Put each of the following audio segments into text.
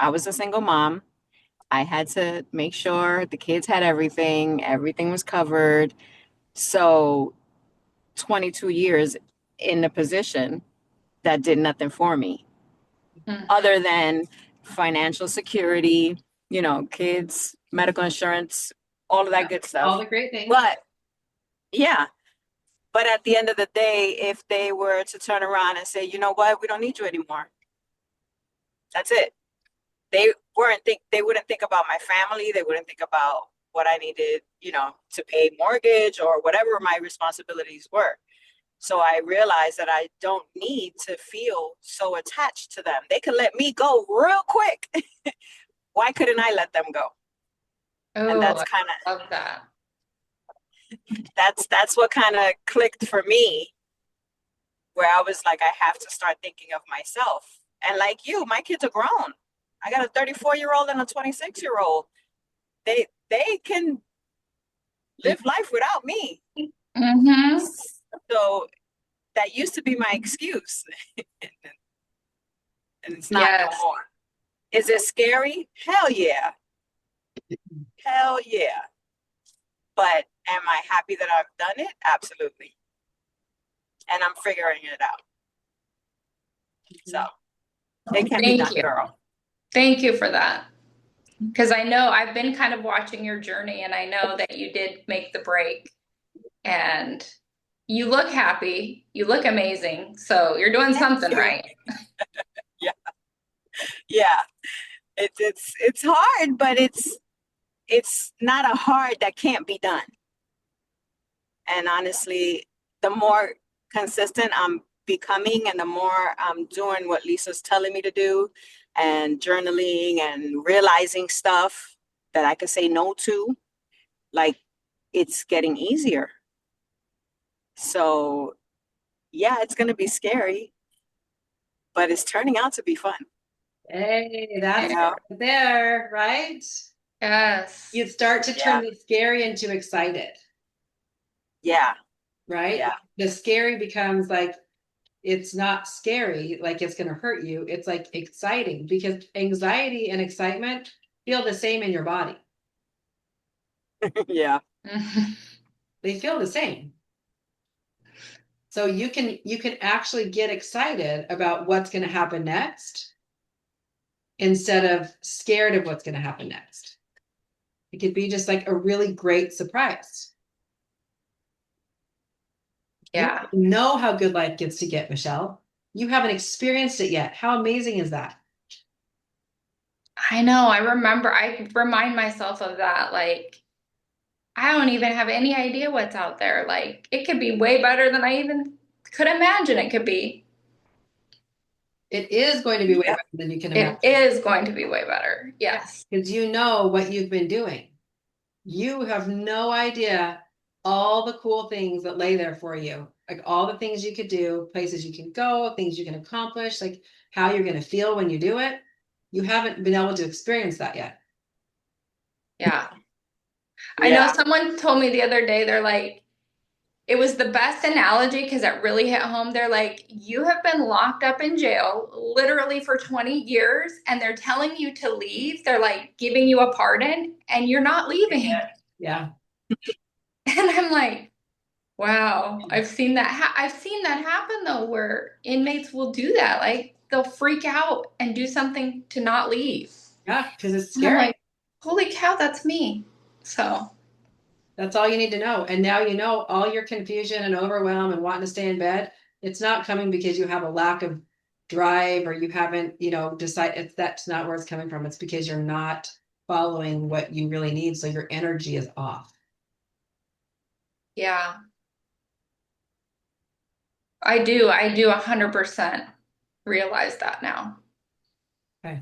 I was a single mom. I had to make sure the kids had everything, everything was covered. So 22 years in a position that did nothing for me Mhm. other than financial security, kids, medical insurance, all of that Yeah. good All stuff. the great things. But yeah, but at the end of the day, if they were to turn around and say, you know what, we don't need you anymore. That's it. They wouldn't think about my family. They wouldn't think about what I needed, to pay mortgage or whatever my responsibilities were. So I realized that I don't need to feel so attached to them. They could let me go real quick. Why couldn't I let them go? And Oh, I love that. that's what kind of clicked for me, where I was like, I have to start thinking of myself. And like you, my kids are grown. I got a 34-year-old and a 26-year-old. They can You, live life without me. hmm So that used to be my excuse, and it's not no Yes. more. Is it scary? Hell yeah. Hell yeah. But am I happy that I've done it? Absolutely. And I'm figuring it out. So it can be Thank done, you. girl. Thank you for that. Because I know I've been kind of watching your journey and I know that you did make the break and you look happy. You look amazing. So you're doing Thank something you. right. Yeah. Yeah. It's hard, but it's not a hard that can't be done. And honestly, the more consistent I'm becoming and the more I'm doing what Lisa's telling me to do and journaling and realizing stuff that I could say no to, like it's getting easier. So, yeah, it's going to be scary, but it's turning out to be fun, Hey, you that's it know? right there, right? Yes. You start to turn Yeah. the scary into excited, Yeah. right? Yeah. The scary becomes like it's not scary, like it's going to hurt you. It's like exciting because anxiety and excitement feel the same in your body. Yeah. Mhm. They feel the same. So you can actually get excited about what's going to happen next instead of scared of what's going to happen next. It could be just like a really great surprise. You Yeah. don't know how good life gets to get, Michelle. You haven't experienced it yet. How amazing is that? I know. I remind myself of that. Like, I don't even have any idea what's out there. Like, it could be way better than I even could imagine it could be. It is going to be way Yeah. better than you can It imagine. is going to be way better. Yeah, Yes. because you know what you've been doing. You have no idea all the cool things that lay there for you, like all the things you could do, places you can go, things you can accomplish, like how you're going to feel when you do it. You haven't been able to experience that yet. Yeah. I know Yeah. someone told me the other day, they're like, it was the best analogy because it really hit home. They're like, you have been locked up in jail literally for 20 years, and they're telling you to leave. They're like giving you a pardon, and you're not leaving. Yeah. And I'm like, wow, I've seen that happen though, where inmates will do that. Like they'll freak out and do something to not leave. Yeah, because it's And I'm scary. like, holy cow, that's me. So, That's all you need to know. And now you know all your confusion and overwhelm and wanting to stay in bed. It's not coming because you have a lack of drive or you haven't, decide it's that's not where it's coming from. It's because you're not following what you really need. So your energy is off. yeah, I do 100% realize that now. Okay.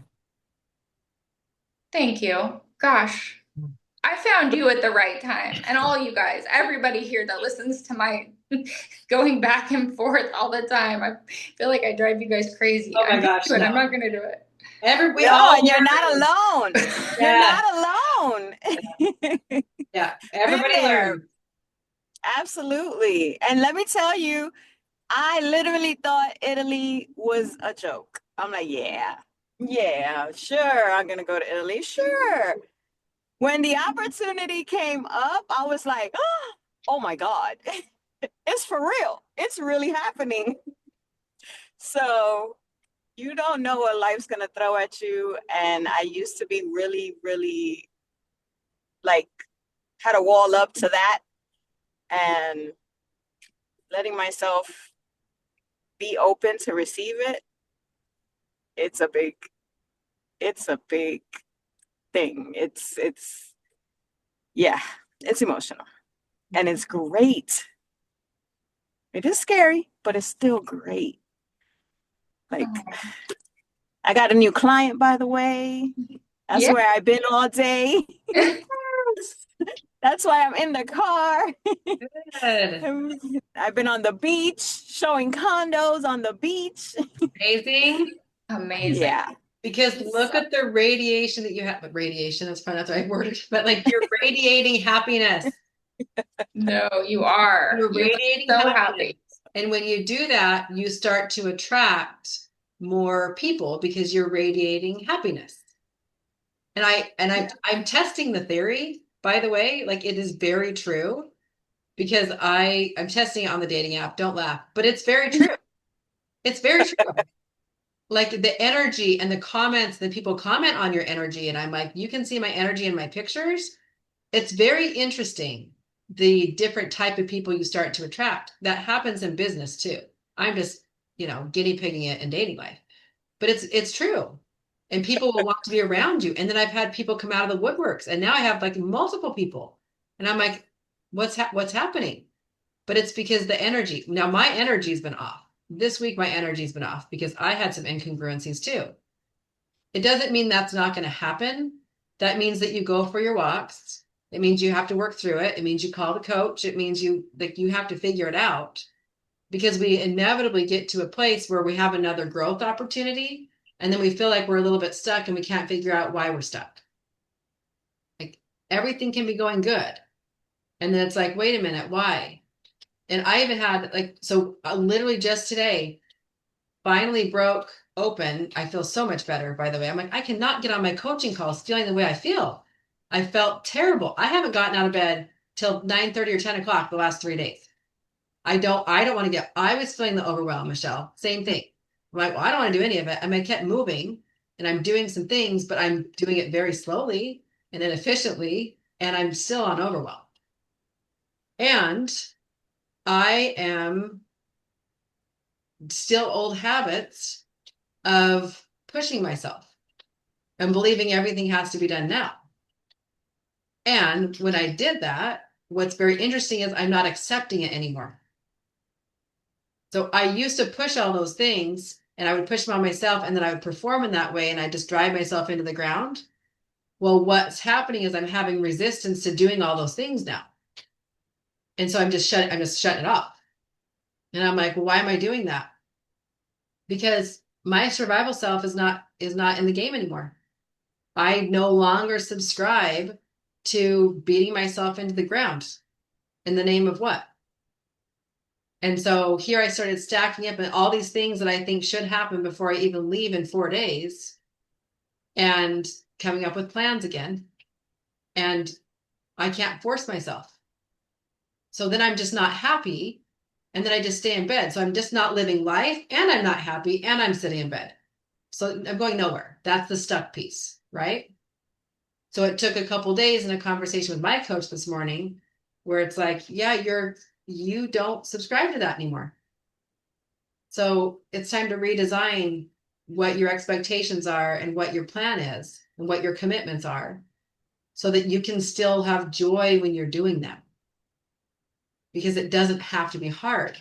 Thank you. Gosh, I found you at the right time. And all you guys, everybody here that listens to my going back and forth all the time. I feel like I drive you guys crazy. Oh I'm my gonna gosh, do it. no. I'm not gonna do it. We No, all and you're not learn. alone. You're Yeah. not alone. Yeah. Been Everybody there. learns. Absolutely. And let me tell you, I literally thought Italy was a joke. I'm like, yeah. Yeah, sure. I'm gonna go to Italy. Sure. When the opportunity came up, I was like, oh my God, it's for real. It's really happening. So you don't know what life's gonna throw at you. And I used to be really, really like had a wall up to that and letting myself be open to receive it. It's a big, it's a big thing. Yeah, it's emotional and it's great. It is scary, but it's still great. Like, Oh. I got a new client, by the way. That's Yeah. where I've been all day. That's why I'm in the car. Good. I've been on the beach, showing condos on the beach. Amazing. Amazing. Yeah. Because look at the radiation that you have. But radiation, that's probably not the right word, but like you're radiating happiness. No, you are. You're You look radiating so happiness. happy. And when you do that, you start to attract more people because you're radiating happiness. I'm testing the theory, by the way, like it is very true because I'm testing it on the dating app. Don't laugh, but it's very true. It's very true. Like the energy and the comments that people comment on your energy, and I'm like, you can see my energy in my pictures. It's very interesting the different type of people you start to attract. That happens in business too. I'm just, guinea pigging it in dating life. But it's true. And people will want to be around you. And then I've had people come out of the woodworks and now I have like multiple people. And I'm like, what's happening? But it's because the energy. Now my energy's been off. This week my energy's been off because I had some incongruencies too. It doesn't mean that's not going to happen. That means that you go for your walks. It means you have to work through it. It means you call the coach. It means you have to figure it out because we inevitably get to a place where we have another growth opportunity and then we feel like we're a little bit stuck and we can't figure out why we're stuck. Like everything can be going good. And then it's like, wait a minute, why? And I even had literally just today finally broke open. I feel so much better, by the way. I'm like, I cannot get on my coaching calls feeling the way I feel. I felt terrible. I haven't gotten out of bed till 9:30 or 10 o'clock the last 3 days. I don't want to I was feeling the overwhelm, Michelle. Same thing. I'm like, well, I don't want to do any of it. I mean, I kept moving and I'm doing some things, but I'm doing it very slowly and inefficiently, and I'm still on overwhelm. And I am still old habits of pushing myself and believing everything has to be done now. And when I did that, what's very interesting is I'm not accepting it anymore. So I used to push all those things and I would push them on myself and then I would perform in that way and I just drive myself into the ground. Well, what's happening is I'm having resistance to doing all those things now. And so I'm just shutting it off. And I'm like, well, why am I doing that? Because my survival self is not in the game anymore. I no longer subscribe to beating myself into the ground in the name of what? And so here I started stacking up and all these things that I think should happen before I even leave in 4 days and coming up with plans again. And I can't force myself. So then I'm just not happy. And then I just stay in bed. So I'm just not living life and I'm not happy and I'm sitting in bed. So I'm going nowhere. That's the stuck piece, right? So it took a couple days in a conversation with my coach this morning where it's like, yeah, you don't subscribe to that anymore. So it's time to redesign what your expectations are and what your plan is and what your commitments are so that you can still have joy when you're doing them. Because it doesn't have to be hard.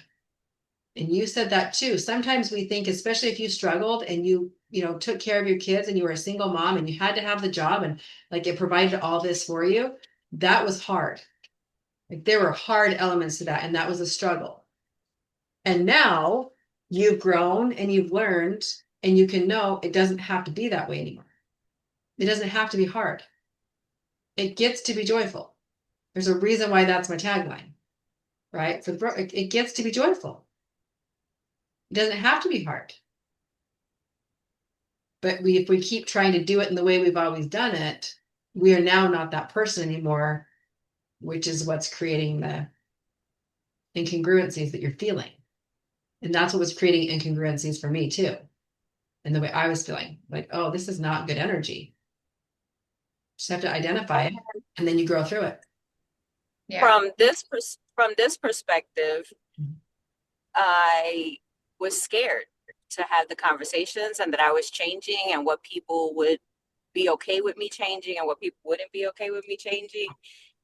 And you said that too. Sometimes we think, especially if you struggled and you took care of your kids and you were a single mom and you had to have the job and like it provided all this for you, that was hard. Like there were hard elements to that and that was a struggle. And now you've grown and you've learned and you can know it doesn't have to be that way anymore. It doesn't have to be hard. It gets to be joyful. There's a reason why that's my tagline, right? It gets to be joyful. It doesn't have to be hard. But if we keep trying to do it in the way we've always done it, we are now not that person anymore, which is what's creating the incongruencies that you're feeling. And that's what was creating incongruencies for me too. And the way I was feeling like, oh, this is not good energy. Just have to identify it and then you grow through it. Yeah. From this perspective, I was scared to have the conversations and that I was changing and what people would be okay with me changing and what people wouldn't be okay with me changing.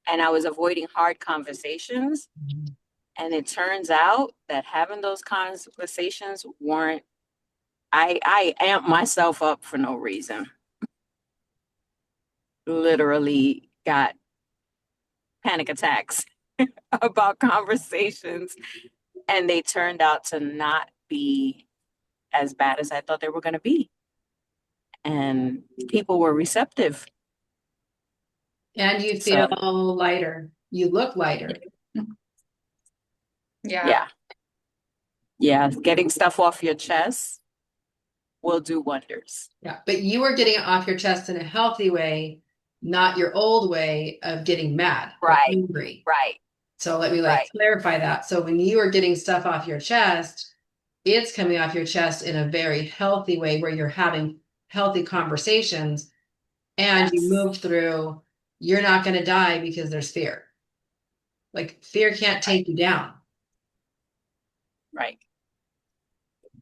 And I was avoiding hard conversations. And it turns out that having those conversations weren't, I amped myself up for no reason. Literally got panic attacks about conversations, and they turned out to not be as bad as I thought they were going to be. And people were receptive. And you So, feel lighter. You look lighter. Yeah. yeah, getting stuff off your chest will do wonders. Yeah. But you were getting it off your chest in a healthy way, not your old way of getting mad or Right, angry. right, So let me right. clarify that. So when you are getting stuff off your chest, it's coming off your chest in a very healthy way where you're having healthy conversations and you Yes, move through, you're not going to die because there's fear. Like fear can't take you down. right.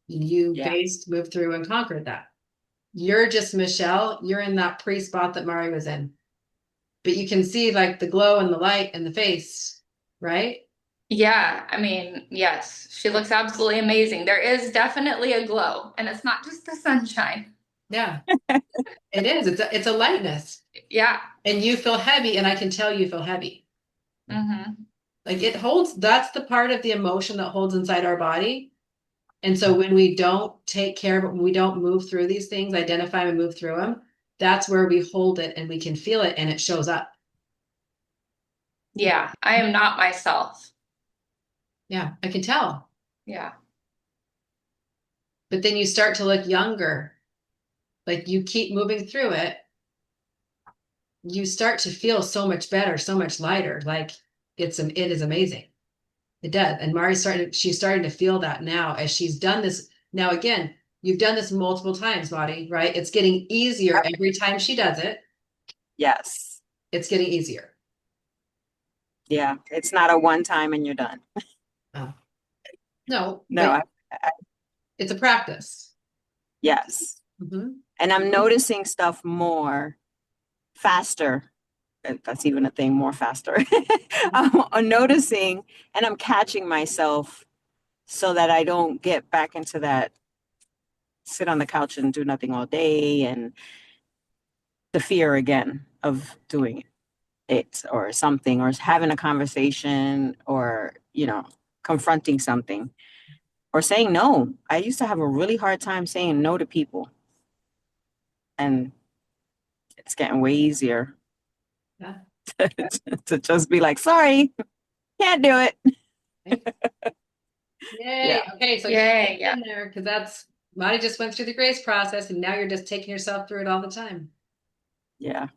You Yeah, faced, moved through, and conquered that. You're just Michelle. You're in that pre-spot that Mari was in. But you can see like the glow and the light in the face, right? Yeah. I mean, yes, she looks absolutely amazing. There is definitely a glow, and it's not just the sunshine. Yeah, it is. It's a lightness. Yeah. And you feel heavy, and I can tell you feel heavy. Mm-hmm. Like it holds, that's the part of the emotion that holds inside our body. And so when we don't take care of it, when we don't move through these things, identify and move through them, that's where we hold it and we can feel it and it shows up. Yeah. I am not myself. Yeah, I can tell. Yeah. But then you start to look younger. Like you keep moving through it, you start to feel so much better, so much lighter. Like it is amazing. It does. And she's starting to feel that now as she's done this. Now, again, you've done this multiple times, Lottie, right? It's getting easier every time she does it. yes. It's getting easier. Yeah, it's not a one time and you're done. Oh. No, No, but it's a practice. yes. Mm-hmm. And I'm noticing stuff more faster. That's even a thing, more faster. I'm noticing and I'm catching myself so that I don't get back into that sit on the couch and do nothing all day and the fear again of doing it or something or having a conversation or, confronting something or saying no. I used to have a really hard time saying no to people, and it's getting way easier Yeah. to just be like, sorry, can't do it. Yay. Yeah. Okay, so Yay. keep Yeah. in there because that's Marty just went through the grace process and now you're just taking yourself through it all the time. Yeah.